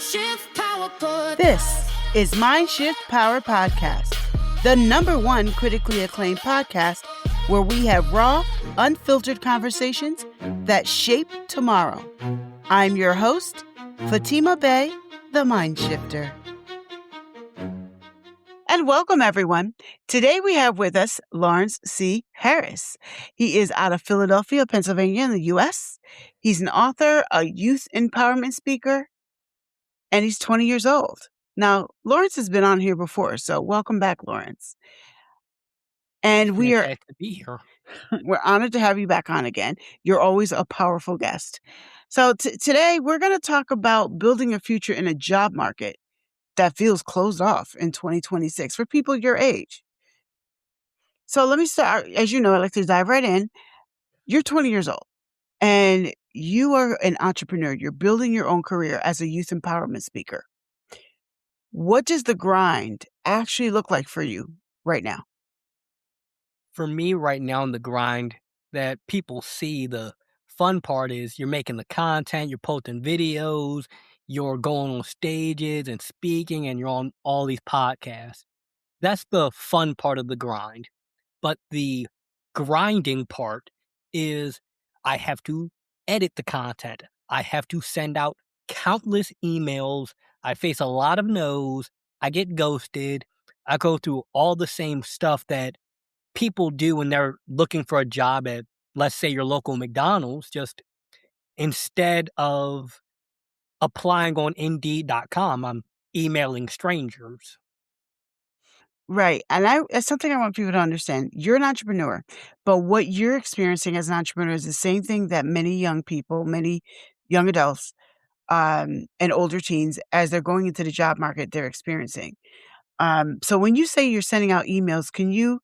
MindShift Power Pod. This is MindShift Power Podcast, the #1 critically acclaimed podcast where we have raw, unfiltered conversations that shape tomorrow. I'm your host, Fatima Bey, the Mind Shifter. And welcome, everyone. Today we have with us Lawrence C. Harris. He is out of Philadelphia, Pennsylvania in the U.S. He's an author, a youth empowerment speaker, and he's 20 years old. Now, Lawrence has been on here before, so welcome back, Lawrence. And we are Fantastic to be here. we're honored to have you back on again. You're always a powerful guest. So today we're going to talk about building a future in a job market that feels closed off in 2026 for people your age. So let me start. As you know, I like to dive right in. You're 20 years old and you are an entrepreneur. You're building your own career as a youth empowerment speaker. What does the grind actually look like for you right now? For me right now in the grind that people see, the fun part is you're making the content, you're posting videos, you're going on stages and speaking, and you're on all these podcasts. That's the fun part of the grind. But the grinding part is I have to edit the content. I have to send out countless emails. I face a lot of no's. I get ghosted. I go through all the same stuff that people do when they're looking for a job at, let's say, your local McDonald's. Just instead of applying on Indeed.com, I'm emailing strangers. Right. And it's something I want people to understand. You're an entrepreneur, but what you're experiencing as an entrepreneur is the same thing that many young people, many young adults, and older teens, as they're going into the job market, they're experiencing. So when you say you're sending out emails, can you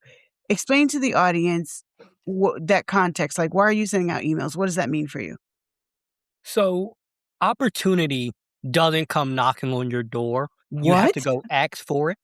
explain to the audience that context? Like, why are you sending out emails? What does that mean for you? So opportunity doesn't come knocking on your door. You have to go ask for it.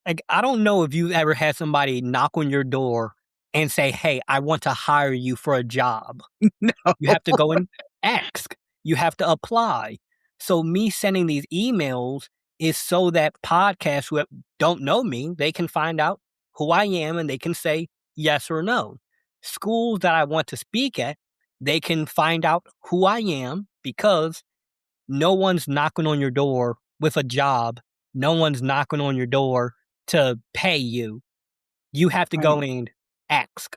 Like, I don't know if you've ever had somebody knock on your door and say, "Hey, I want to hire you for a job." No. You have to go and ask. You have to apply. So me sending these emails is so that podcasts who don't know me, they can find out who I am and they can say yes or no. Schools that I want to speak at, they can find out who I am because no one's knocking on your door with a job. No one's knocking on your door to pay you. You have to go and ask.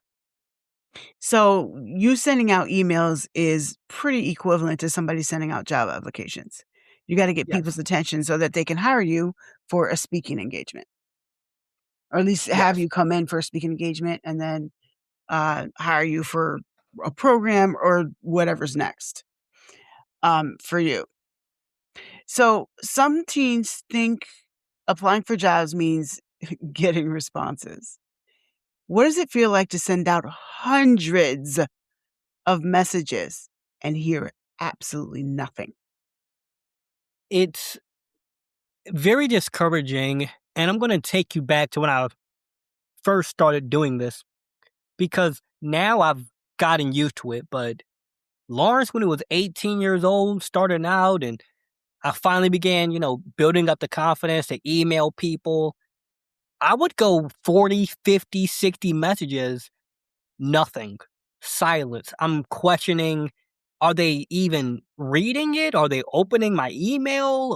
So you sending out emails is pretty equivalent to somebody sending out job applications. You got to get people's attention so that they can hire you for a speaking engagement, or at least have you come in for a speaking engagement and then hire you for a program or whatever's next for you. So some teens think applying for jobs means getting responses. What does it feel like to send out hundreds of messages and hear absolutely nothing? It's very discouraging, and I'm going to take you back to when I first started doing this, because now I've gotten used to it, but Lawrence, when he was 18 years old, starting out, and I finally began, building up the confidence to email people, I would go 40, 50, 60 messages, nothing, silence. I'm questioning, are they even reading it? Are they opening my email?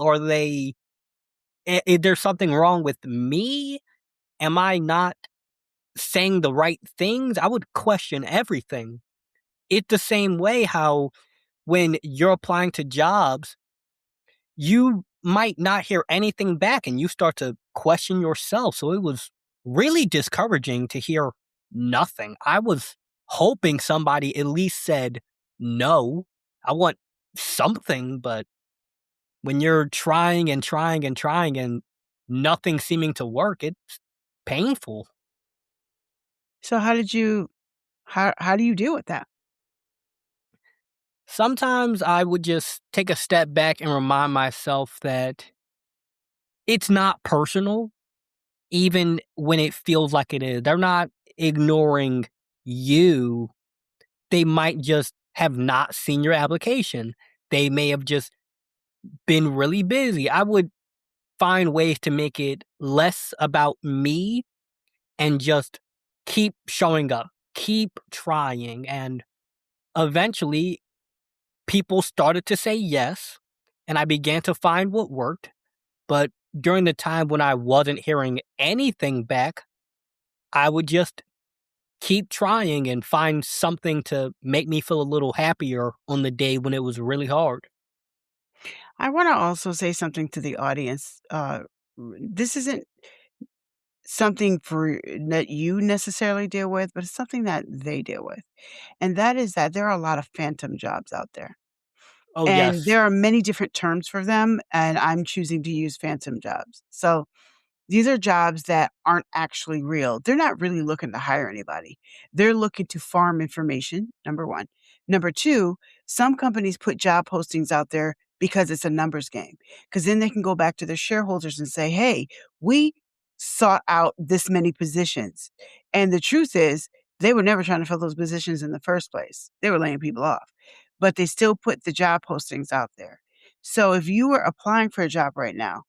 Is there something wrong with me? Am I not saying the right things? I would question everything. It's the same way how when you're applying to jobs, you might not hear anything back and you start to question yourself. So it was really discouraging to hear nothing. I was hoping somebody at least said no. I want something, but when you're trying and trying and trying and nothing seeming to work, it's painful. So how do you deal with that? Sometimes I would just take a step back and remind myself that it's not personal, even when it feels like it is. They're not ignoring you. They might just have not seen your application. They may have just been really busy, I would find ways to make it less about me and just keep showing up, keep trying. And eventually, people started to say yes, and I began to find what worked. But during the time when I wasn't hearing anything back, I would just keep trying and find something to make me feel a little happier on the day when it was really hard. I want to also say something to the audience. This isn't something for that you necessarily deal with, but it's something that they deal with. And that is that there are a lot of phantom jobs out there. Oh, And yes. there are many different terms for them, and I'm choosing to use phantom jobs. So these are jobs that aren't actually real. They're not really looking to hire anybody. They're looking to farm information, number 1. Number 2, some companies put job postings out there because it's a numbers game. Because then they can go back to their shareholders and say, "Hey, we sought out this many positions." And the truth is, they were never trying to fill those positions in the first place. They were laying people off, but they still put the job postings out there. So if you were applying for a job right now,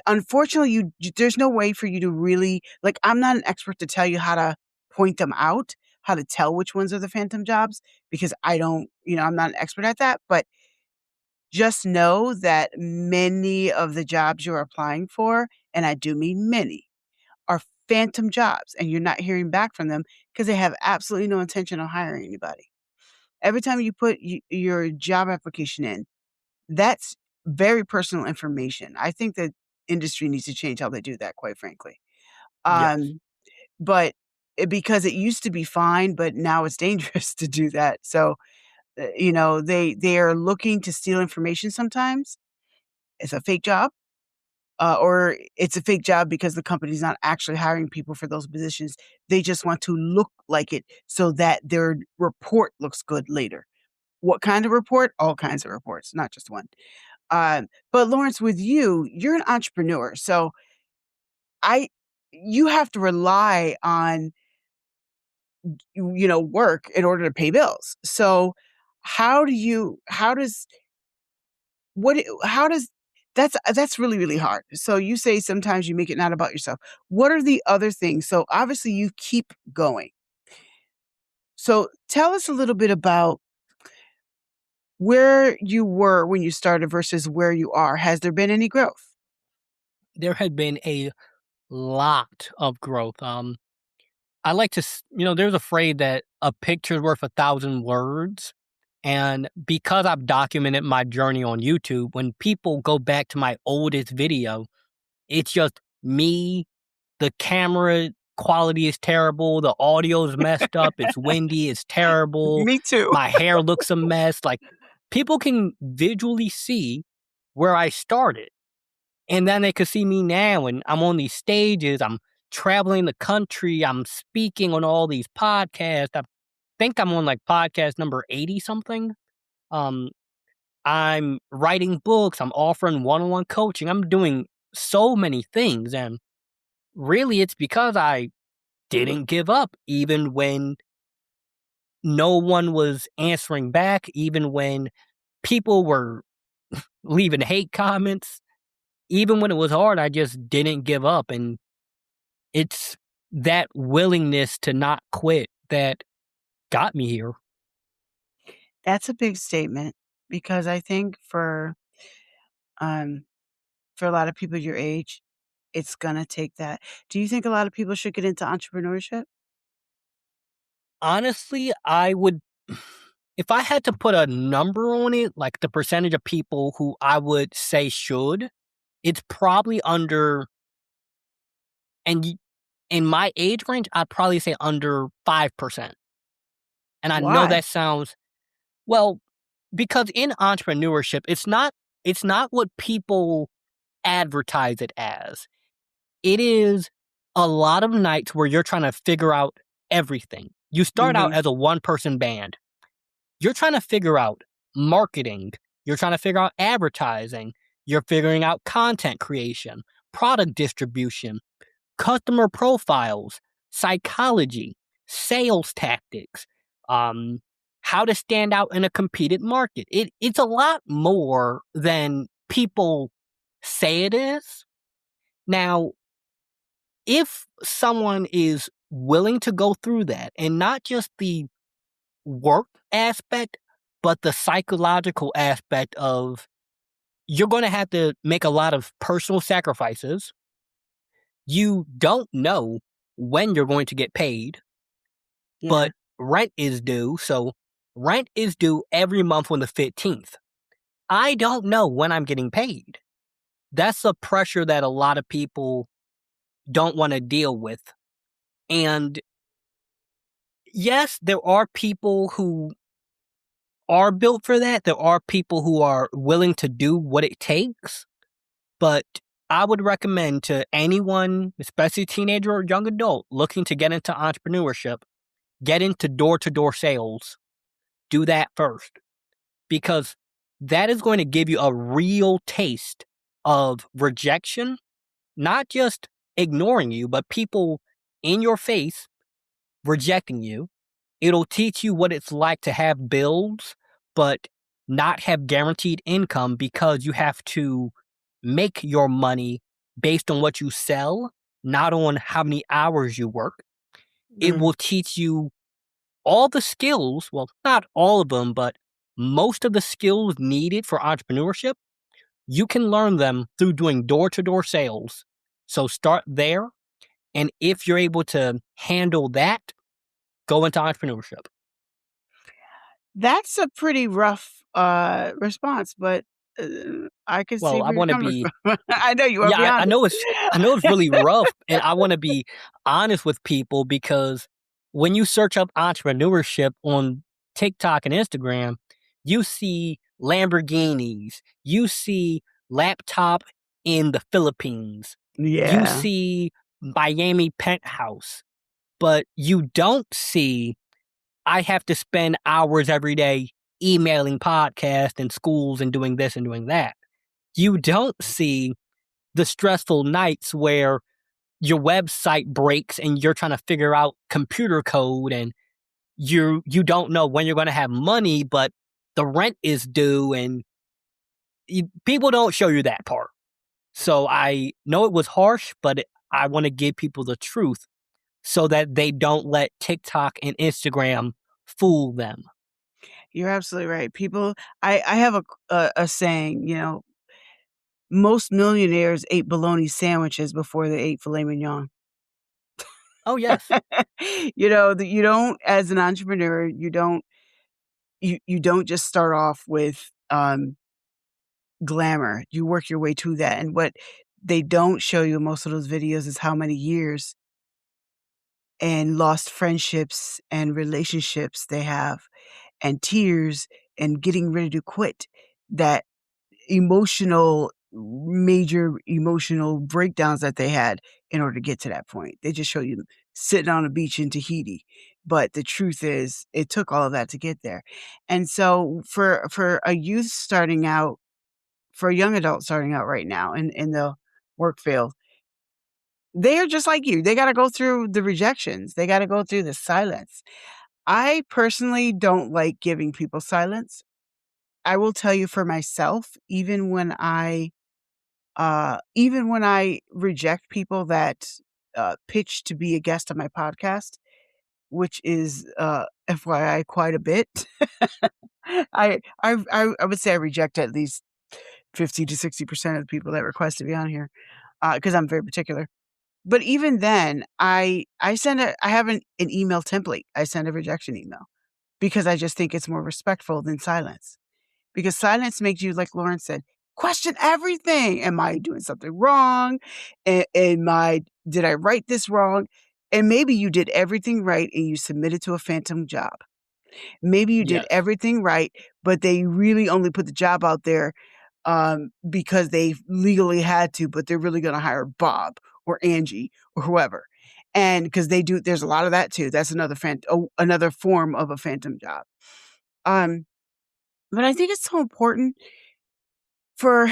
unfortunately, there's no way for you to really like, I'm not an expert to tell you how to point them out, how to tell which ones are the phantom jobs because I don't I'm not an expert at that, but just know that many of the jobs you're applying for, and I do mean many, are phantom jobs, and you're not hearing back from them because they have absolutely no intention of hiring anybody. Every time you put your job application in, that's very personal information. I think that industry needs to change how they do that, quite frankly. Yes. Um, but because it used to be fine, but now it's dangerous to do that. So, they are looking to steal information sometimes. It's a fake job, or it's a fake job because the company's not actually hiring people for those positions. They just want to look like it so that their report looks good later. What kind of report? All kinds of reports, not just one. But Lawrence, with you, you're an entrepreneur, so I you have to rely on, work in order to pay bills. So how does what how does that's really, really hard. So you say sometimes you make it not about yourself. What are the other things? So obviously you keep going. So tell us a little bit about where you were when you started versus where you are. Has there been any growth? There had been a lot of growth. I like to, there's a phrase that a picture's worth 1,000 words. And because I've documented my journey on YouTube, when people go back to my oldest video, it's just me. The camera quality is terrible. The audio is messed up. It's windy. It's terrible. Me too. My hair looks a mess. Like, people can visually see where I started. And then they could see me now, and I'm on these stages. I'm traveling the country. I'm speaking on all these podcasts. I think I'm on like podcast number 80 something. Um, I'm writing books. I'm offering one-on-one coaching. I'm doing so many things. And really, it's because I didn't give up, even when no one was answering back, even when people were leaving hate comments. Even when it was hard, I just didn't give up. And it's that willingness to not quit that got me here. That's a big statement because I think um, for a lot of people your age, it's gonna take that. Do you think a lot of people should get into entrepreneurship? Honestly, I would, if I had to put a number on it, like the percentage of people who I would say should, it's probably under, and in my age range, I'd probably say under 5%. And I know Why? that sounds, well, because in entrepreneurship, it's not what people advertise it as. It is a lot of nights where you're trying to figure out everything. You start out Mhm. as a one-person band. You're trying to figure out marketing. You're trying to figure out advertising. You're figuring out content creation, product distribution, customer profiles, psychology, sales tactics, um, how to stand out in a competed market. It's a lot more than people say it is. Now, if someone is willing to go through that, and not just the work aspect, but the psychological aspect of, you're going to have to make a lot of personal sacrifices. You don't know when you're going to get paid, Yeah. but rent is due. So rent is due every month on the 15th. I don't know when I'm getting paid. That's a pressure that a lot of people don't want to deal with. And yes, there are people who are built for that. There are people who are willing to do what it takes. But I would recommend to anyone, especially teenager or young adult, looking to get into entrepreneurship, get into door-to-door sales. Do that first, because that is going to give you a real taste of rejection, not just ignoring you, but people in your face rejecting you. It'll teach you what it's like to have bills, but not have guaranteed income, because you have to make your money based on what you sell, not on how many hours you work. It Mm. will teach you all the skills, well, not all of them, but most of the skills needed for entrepreneurship. You can learn them through doing door to door sales. So start there. And if you're able to handle that, go into entrepreneurship. That's a pretty rough, response, but, I can see Well, I where you're want to coming be, from. I know you wanna yeah, be honest. I know it's really rough, and I want to be honest with people, because when you search up entrepreneurship on TikTok and Instagram, you see Lamborghinis, you see laptop in the Philippines, you Yeah. see Miami penthouse, but you don't see, I have to spend hours every day emailing podcasts and schools and doing this and doing that. You don't see the stressful nights where your website breaks and you're trying to figure out computer code, and you don't know when you're going to have money, but the rent is due, and people don't show you that part. So I know it was harsh, but I want to give people the truth so that they don't let TikTok and Instagram fool them. You're absolutely right. People I have a saying, most millionaires ate bologna sandwiches before they ate filet mignon. Oh yes. That you don't, as an entrepreneur, you don't just start off with, glamour. You work your way to that, and what they don't show you in most of those videos is how many years and lost friendships and relationships they have, and tears, and getting ready to quit, that major emotional breakdowns that they had in order to get to that point. They just show you them sitting on a beach in Tahiti, but the truth is it took all of that to get there. And so for a youth starting out, for a young adult starting out right now in the work field, they are just like you. They gotta go through the rejections. They gotta go through the silence. I personally don't like giving people silence. I will tell you for myself, even when I reject people that, pitch to be a guest on my podcast, which is, FYI quite a bit, I would say I reject at least 50 to 60% of the people that request to be on here, because 'cause I'm very particular. But even then, I have an email template. I send a rejection email because I just think it's more respectful than silence. Because silence makes you, like Lauren said, question everything. Am I doing something wrong? Did I write this wrong? And maybe you did everything right and you submitted to a phantom job. Maybe you did Yes. everything right, but they really only put the job out there, because they legally had to, but they're really going to hire Bob or Angie or whoever. And because there's a lot of that too. That's another form of a phantom job. Um, but I think it's so important for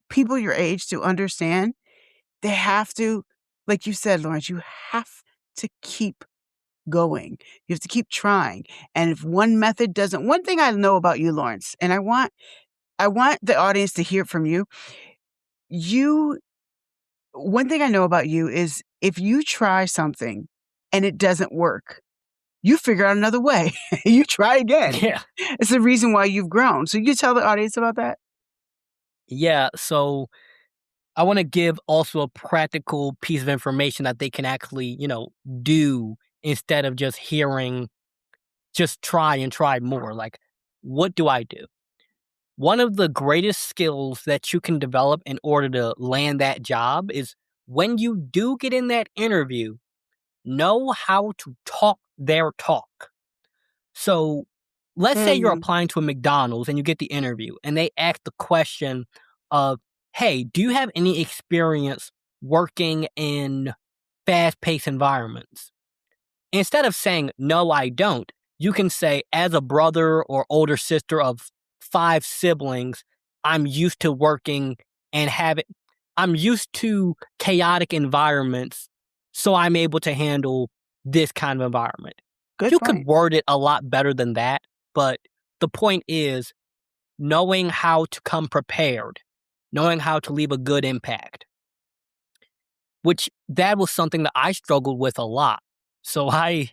people your age to understand they have to, like you said, Lawrence, you have to keep going. You have to keep trying. And if one method doesn't, one thing I know about you, Lawrence, and I want the audience to hear from you. One thing I know about you is if you try something and it doesn't work, you figure out another way. You try again. Yeah. It's the reason why you've grown. So you tell the audience about that? Yeah. So I want to give also a practical piece of information that they can actually, do instead of just hearing, just try and try more. Like, what do I do? One of the greatest skills that you can develop in order to land that job is when you do get in that interview, know how to talk their talk. So let's say you're Mm, applying to a McDonald's and you get the interview and they ask the question of, hey, do you have any experience working in fast paced environments? Instead of saying, no, I don't, you can say, as a brother or older sister of 5 siblings, I'm used to working and I'm used to chaotic environments, so I'm able to handle this kind of environment. good You could point. word it a lot better than that, but the point is knowing how to come prepared, knowing how to leave a good impact, which that was something that I struggled with a lot. So I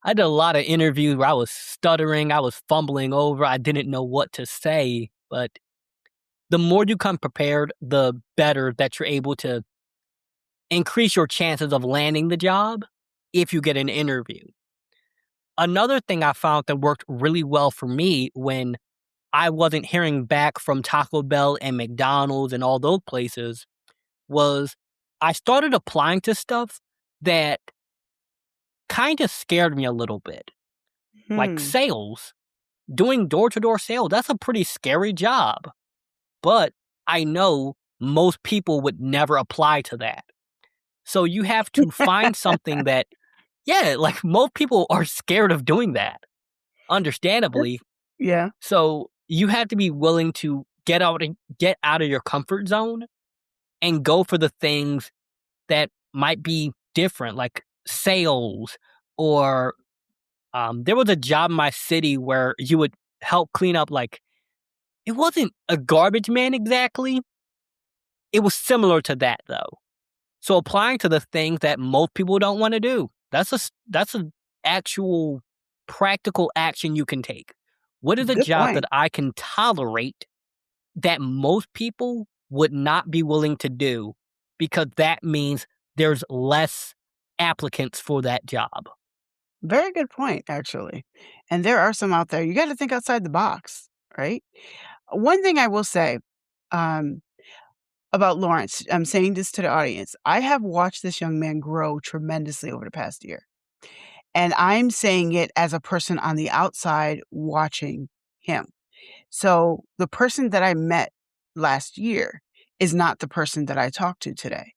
did a lot of interviews where I was stuttering, I was fumbling over, I didn't know what to say, but the more you come prepared, the better that you're able to increase your chances of landing the job if you get an interview. Another thing I found that worked really well for me when I wasn't hearing back from Taco Bell and McDonald's and all those places was I started applying to stuff that kind of scared me a little bit. Like Hmm. sales, doing door to door sales, that's a pretty scary job. But I know most people would never apply to that. So you have to find something that, yeah, like most people are scared of doing that, understandably. That's yeah, So you have to be willing to get out of your comfort zone and go for the things that might be different, like sales or there was a job in my city where you would help clean up like it wasn't a garbage man exactly. It was similar to that though. So applying to the things that most people don't want to do. That's a actual practical action you can take. What is a good job that point. I can tolerate that most people would not be willing to do because that means there's less applicants for that job. Very good point, actually. And there are some out there. You got to think outside the box, right? One thing I will say um, about Lawrence, I'm saying this to the audience. I have watched this young man grow tremendously over the past year. And I'm saying it as a person on the outside watching him. So the person that I met last year is not the person that I talk to today.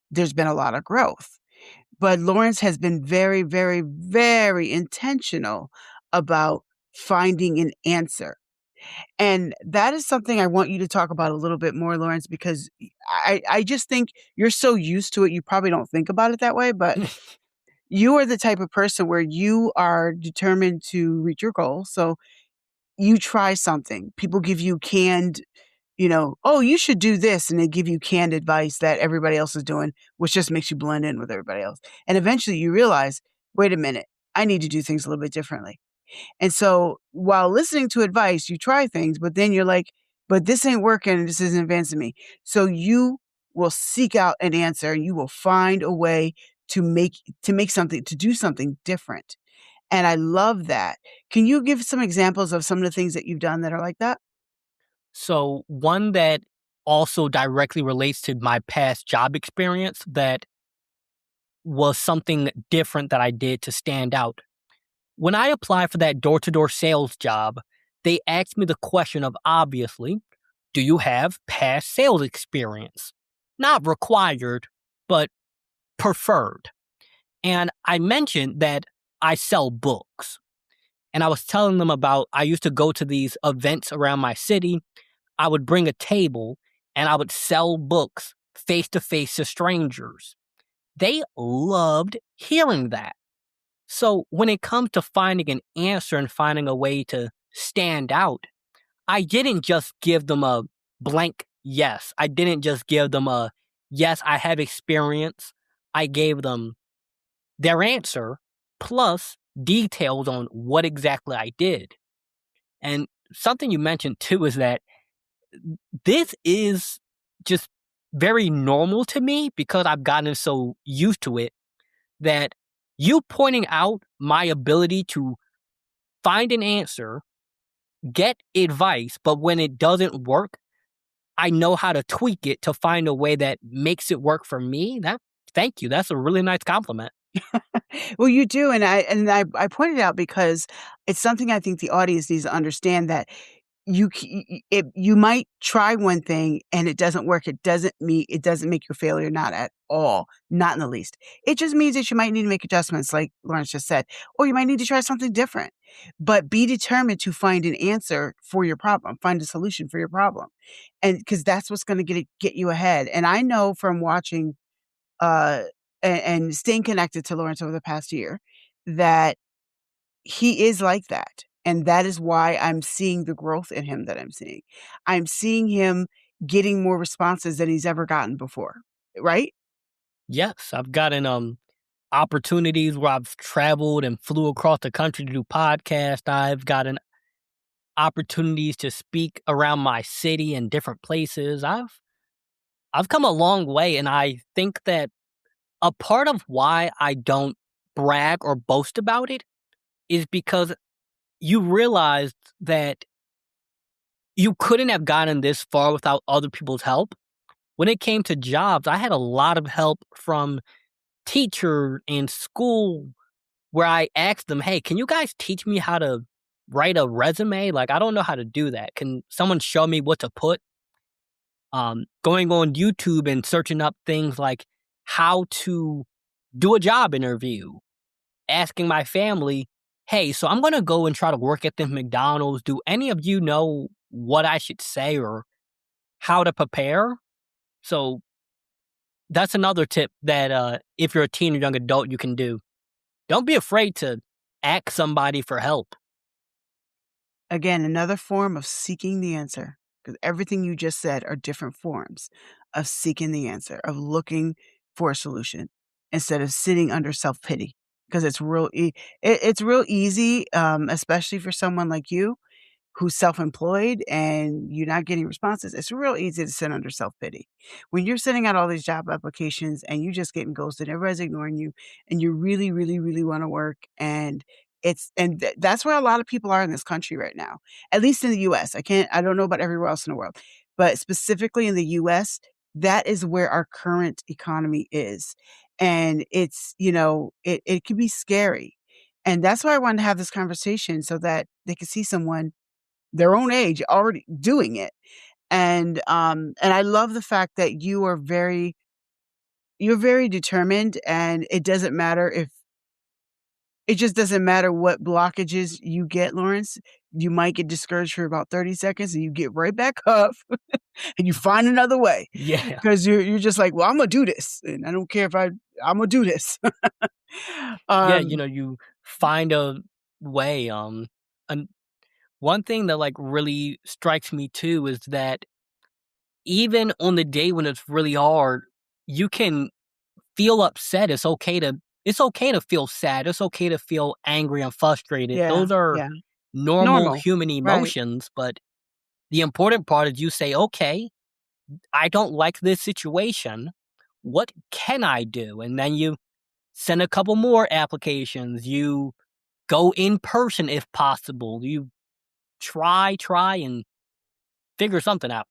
There's been a lot of growth. But Lawrence has been very, very, very intentional about finding an answer. And that is something I want you to talk about a little bit more, Lawrence, because I just think you're so used to it, you probably don't think about it that way, but you are the type of person where you are determined to reach your goal. So you try something. People give you canned, oh, you should do this. And they give you canned advice that everybody else is doing, which just makes you blend in with everybody else. And eventually you realize, wait a minute, I need to do things a little bit differently. And so while listening to advice, you try things, but then you're like, but this ain't working and this isn't advancing me. So you will seek out an answer and you will find a way to make something, to do something different. And I love that. Can you give some examples of some of the things that you've done that are like that? So one that also directly relates to my past job experience that was something different that I did to stand out. When I applied for that door to door sales job, they asked me the question of obviously, do you have past sales experience? Not required, but preferred. And I mentioned that I sell books. And I was telling them about I used to go to these events around my city. I would bring a table and I would sell books face to strangers. They loved hearing that. So when it comes to finding an answer and finding a way to stand out, I didn't just give them a blank yes. I didn't just give them a yes, I have experience. I gave them their answer plus details on what exactly I did. And something you mentioned too is that this is just very normal to me because I've gotten so used to it that you pointing out my ability to find an answer, get advice, but when it doesn't work, I know how to tweak it to find a way that makes it work for me. Thank you. That's a really nice compliment. Well, you do, and I pointed out because it's something I think the audience needs to understand that you might try one thing and it doesn't work. It doesn't make your failure, not at all, not in the least. It just means that you might need to make adjustments, like Lawrence just said, or you might need to try something different. But be determined to find an answer for your problem, find a solution for your problem, and because that's what's going to get you ahead. And I know from watching uh and staying connected to Lawrence over the past year that he is like that, and that is why I'm seeing the growth in him that I'm seeing. I'm seeing him getting more responses than he's ever gotten before, right? Yes, I've gotten opportunities where I've traveled and flew across the country to do podcasts. I've gotten opportunities to speak around my city and different places. I've come a long way, and I think that a part of why I don't brag or boast about it is because you realized that you couldn't have gotten this far without other people's help. When it came to jobs, I had a lot of help from teacher in school where I asked them, "Hey, can you guys teach me how to write a resume? Like, I don't know how to do that. Can someone show me what to put?" Going on YouTube and searching up things like how to do a job interview, asking my family, "Hey, so I'm gonna go and try to work at the McDonald's. Do any of you know what I should say or how to prepare?" So that's another tip that if you're a teen or young adult, you can do. Don't be afraid to ask somebody for help. Again, another form of seeking the answer, because everything you just said are different forms of seeking the answer, of looking for a solution instead of sitting under self-pity. Because it's real easy, especially for someone like you who's self-employed and you're not getting responses. It's real easy to sit under self-pity. When you're sending out all these job applications and you just getting ghosted, everybody's ignoring you, and you really, really, really want to work, and that's where a lot of people are in this country right now, at least in the US. I don't know about everywhere else in the world, but specifically in the US, that is where our current economy is. And it can be scary. And that's why I wanted to have this conversation so that they could see someone their own age already doing it. And I love the fact that you're very determined, and it just doesn't matter what blockages you get, Lawrence. You might get discouraged for about 30 seconds and you get right back up and you find another way Yeah. because you're just like, well, I'm gonna do this. And I don't care if I'm gonna do this. Yeah, um you find a way. And one thing that like really strikes me too is that even on the day when it's really hard, you can feel upset. It's okay to feel sad. It's okay to feel angry and frustrated. yeah, Those are yeah. normal Normal. human Right. emotions, but the important part is you say, "Okay, I don't like this situation. What can I do?" And then you send a couple more applications. You go in person if possible. You try and figure something out.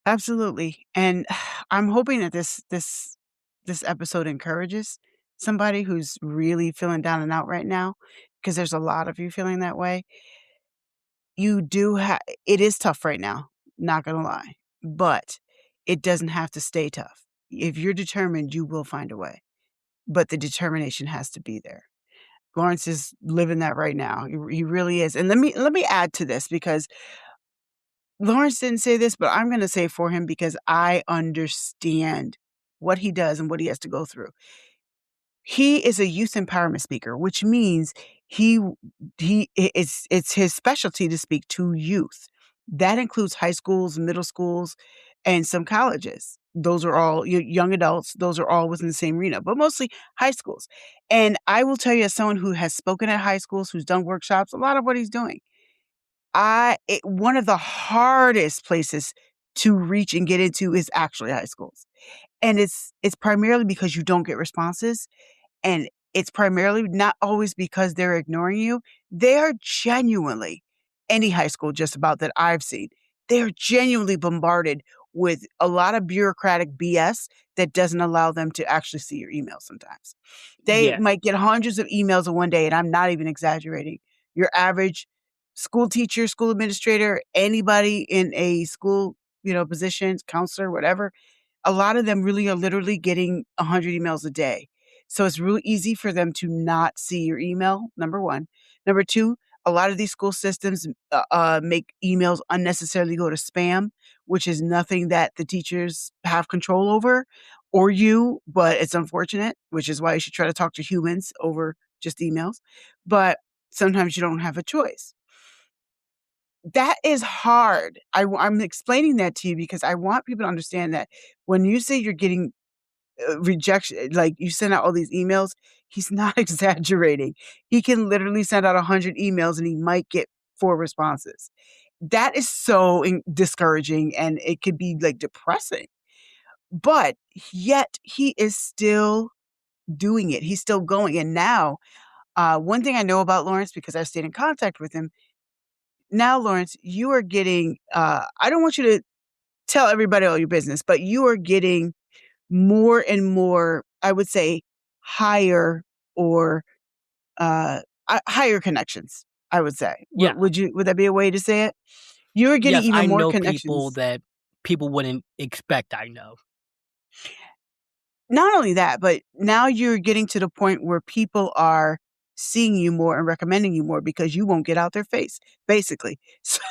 Absolutely, and I'm hoping that this episode encourages somebody who's really feeling down and out right now, because there's a lot of you feeling that way. You do have It is tough right now, not gonna lie, but it doesn't have to stay tough. If you're determined, you will find a way, but the determination has to be there. Lawrence is living that right now. He really is, and let me add to this because Lawrence didn't say this, but I'm gonna say it for him because I understand what he does and what he has to go through. He is a youth empowerment speaker, which means he it's his specialty to speak to youth. That includes high schools, middle schools, and some colleges. Those are all young adults. Those are all within the same arena, but mostly high schools. And I will tell you, as someone who has spoken at high schools, who's done workshops, a lot of what he's doing, one of the hardest places to reach and get into is actually high schools. And it's primarily because you don't get responses, and it's primarily not always because they're ignoring you. They are genuinely, any high school just about that I've seen, they are genuinely bombarded with a lot of bureaucratic BS that doesn't allow them to actually see your email sometimes. They Yeah. might get hundreds of emails in one day, and I'm not even exaggerating. Your average school teacher, school administrator, anybody in a school, position, counselor, whatever, a lot of them really are literally getting 100 emails a day. So it's really easy for them to not see your email, number one. Number two, a lot of these school systems make emails unnecessarily go to spam, which is nothing that the teachers have control over or you, but it's unfortunate, which is why you should try to talk to humans over just emails. But sometimes you don't have a choice. That is hard. I'm explaining that to you because I want people to understand that when you say you're getting rejection, like you send out all these emails, he's not exaggerating. He can literally send out 100 emails and he might get 4 responses. That is so discouraging, and it could be like depressing. But yet he is still doing it. He's still going. And now, one thing I know about Lawrence, because I've stayed in contact with him, now, Lawrence, you are getting, I don't want you to tell everybody all your business, but you are getting more and more, I would say, higher or higher connections, I would say. Yeah. Would that be a way to say it? You are getting Yes, even I more know people connections. that people wouldn't expect I know. Not only that, but now you're getting to the point where people are seeing you more and recommending you more because you won't get out their face, basically. So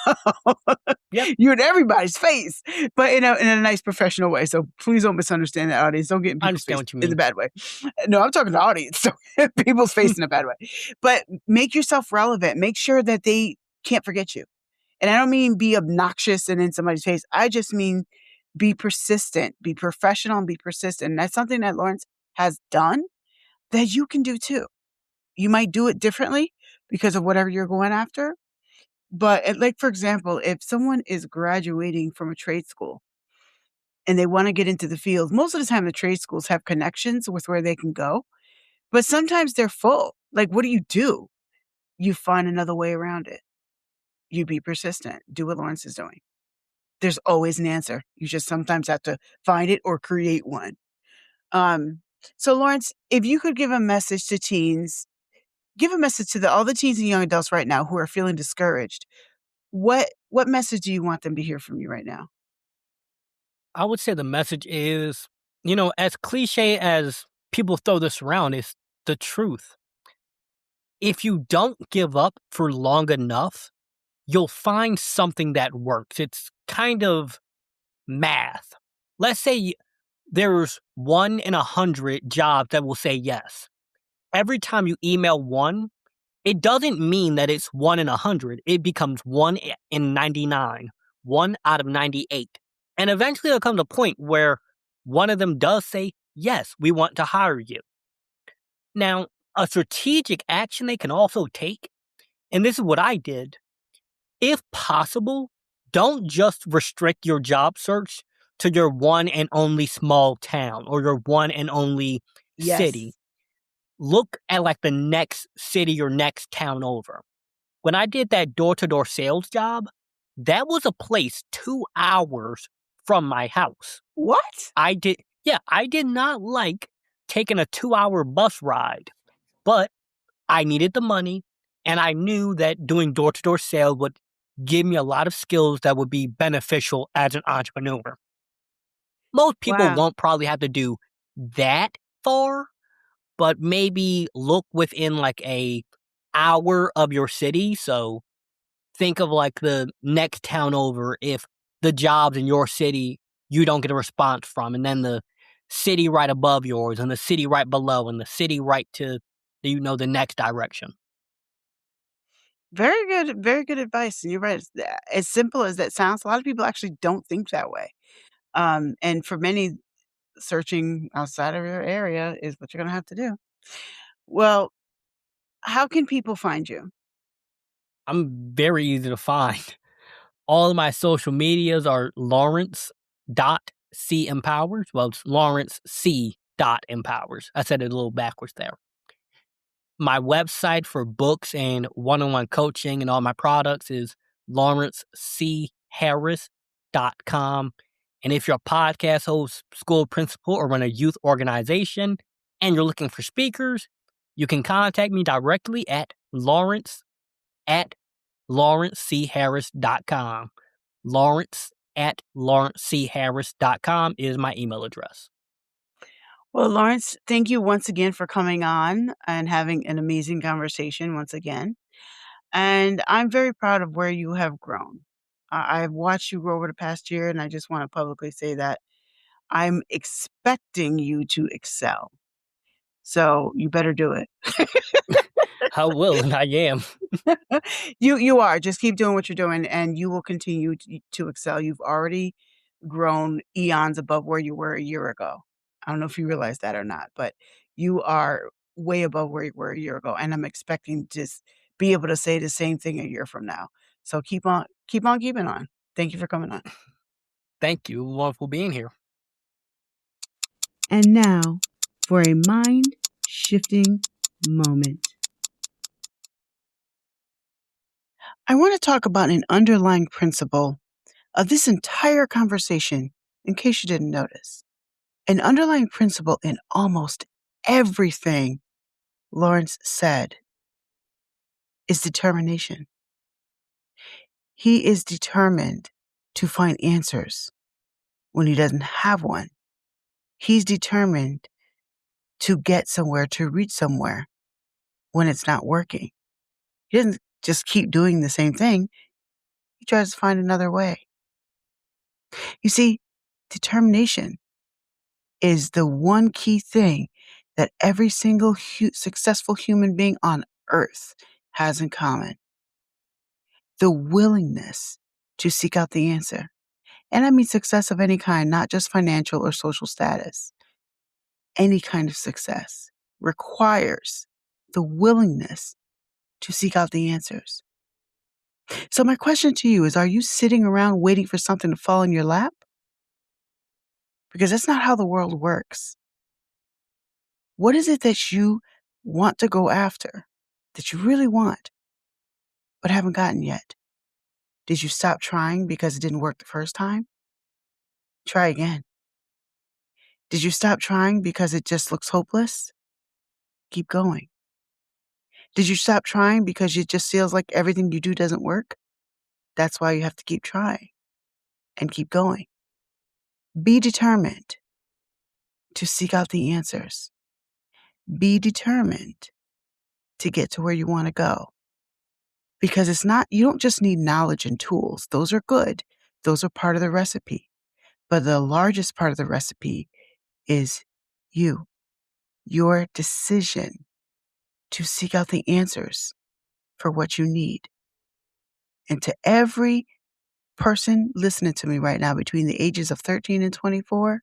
Yep. you're in everybody's face, but in a nice professional way. So please don't misunderstand the audience. Don't get in I people's understand face what you in the mean. bad way. No, I'm talking to the audience. So people's face in a bad way. But make yourself relevant. Make sure that they can't forget you. And I don't mean be obnoxious and in somebody's face. I just mean be persistent, be professional, and be persistent. And that's something that Lawrence has done that you can do too. You might do it differently because of whatever you're going after. But like, for example, if someone is graduating from a trade school and they want to get into the field, most of the time the trade schools have connections with where they can go, but sometimes they're full. Like, what do? You find another way around it. You be persistent. Do what Lawrence is doing. There's always an answer. You just sometimes have to find it or create one. Um, so Lawrence, if you could give a message to teens, give a message to all the teens and young adults right now who are feeling discouraged. What message do you want them to hear from you right now? I would say the message is, as cliche as people throw this around, is the truth. If you don't give up for long enough, you'll find something that works. It's kind of math. Let's say there's 1 in 100 jobs that will say yes. Every time you email one, it doesn't mean that it's 1 in 100. It becomes 1 in 99, 1 out of 98. And eventually there'll come to a point where one of them does say, yes, we want to hire you. Now, a strategic action they can also take, and this is what I did, if possible, don't just restrict your job search to your one and only small town or your one and only city. Yes. Look at like the next city or next town over. When I did that door-to-door sales job, that was a place 2 hours from my house. What? I did not like taking a 2-hour bus ride, but I needed the money and I knew that doing door-to-door sales would give me a lot of skills that would be beneficial as an entrepreneur. Most people Wow. won't probably have to do that far, but maybe look within like a hour of your city. So think of like the next town over if the jobs in your city you don't get a response from, and then the city right above yours and the city right below and the city right to, the next direction. Very good advice. And you're right. As simple as that sounds, a lot of people actually don't think that way. And for many, searching outside of your area is what you're going to have to do. Well, how can people find you? I'm very easy to find. All of my social medias are Lawrence.C.empowers. Well, it's Lawrence C.empowers. I said it a little backwards there. My website for books and one-on-one coaching and all my products is lawrencecharris.com. And if you're a podcast host, school principal, or run a youth organization and you're looking for speakers, you can contact me directly at lawrence@lawrencecharris.com. Lawrence@lawrencecharris.com is my email address. Well, Lawrence, thank you once again for coming on and having an amazing conversation once again. And I'm very proud of where you have grown. I've watched you grow over the past year, and I just want to publicly say that I'm expecting you to excel. So you better do it. I will, and I am. You are. Just keep doing what you're doing, and you will continue to excel. You've already grown eons above where you were a year ago. I don't know if you realize that or not, but you are way above where you were a year ago, and I'm expecting to be able to say the same thing a year from now. So keep on keeping on. Thank you for coming on. Thank you. Wonderful being here. And now for a mind-shifting moment. I want to talk about an underlying principle of this entire conversation, in case you didn't notice. An underlying principle in almost everything Lawrence said is determination. He is determined to find answers when he doesn't have one. He's determined to get somewhere, to reach somewhere when it's not working. He doesn't just keep doing the same thing. He tries to find another way. You see, determination is the one key thing that every single successful human being on earth has in common. The willingness to seek out the answer. And I mean success of any kind, not just financial or social status. Any kind of success requires the willingness to seek out the answers. So my question to you is, are you sitting around waiting for something to fall in your lap? Because that's not how the world works. What is it that you want to go after, that you really want, but haven't gotten yet? Did you stop trying because it didn't work the first time? Try again. Did you stop trying because it just looks hopeless? Keep going. Did you stop trying because it just feels like everything you do doesn't work? That's why you have to keep trying and keep going. Be determined to seek out the answers. Be determined to get to where you want to go. Because you don't just need knowledge and tools. Those are good. Those are part of the recipe. But the largest part of the recipe is you, your decision to seek out the answers for what you need. And to every person listening to me right now between the ages of 13 and 24,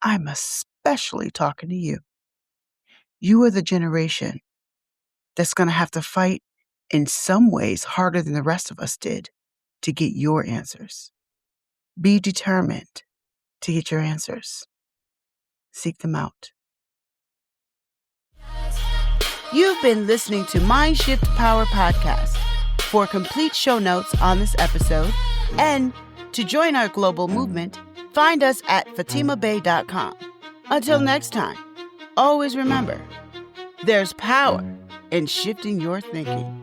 I'm especially talking to you. You are the generation that's going to have to fight in some ways harder than the rest of us did to get your answers. Be determined to get your answers. Seek them out. You've been listening to MindShift Power Podcast. For complete show notes on this episode and to join our global movement, find us at fatimabay.com. Until next time, always remember, there's power in shifting your thinking.